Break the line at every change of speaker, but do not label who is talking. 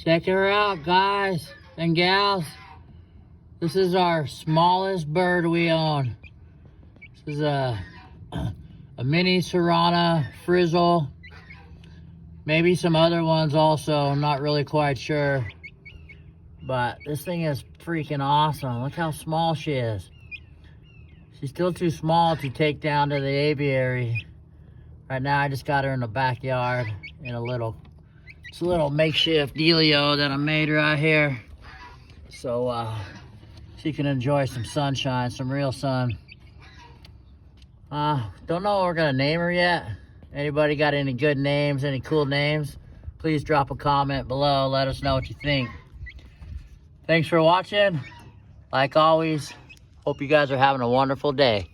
Check her out, guys and gals. This is our smallest bird we own. This is a Mini Serana frizzle. Maybe some other ones also, I'm not really quite sure. But this thing is freaking awesome. Look how small she is. She's still too small to take down to the aviary. Right now I just got her in the backyard in it's a little makeshift dealio that I made right here. So she can enjoy some sunshine, some real sun. Don't know what we're gonna name her yet. Anybody got any good names, any cool names? Please drop a comment below. Let us know what you think. Thanks for watching. Like always, hope you guys are having a wonderful day.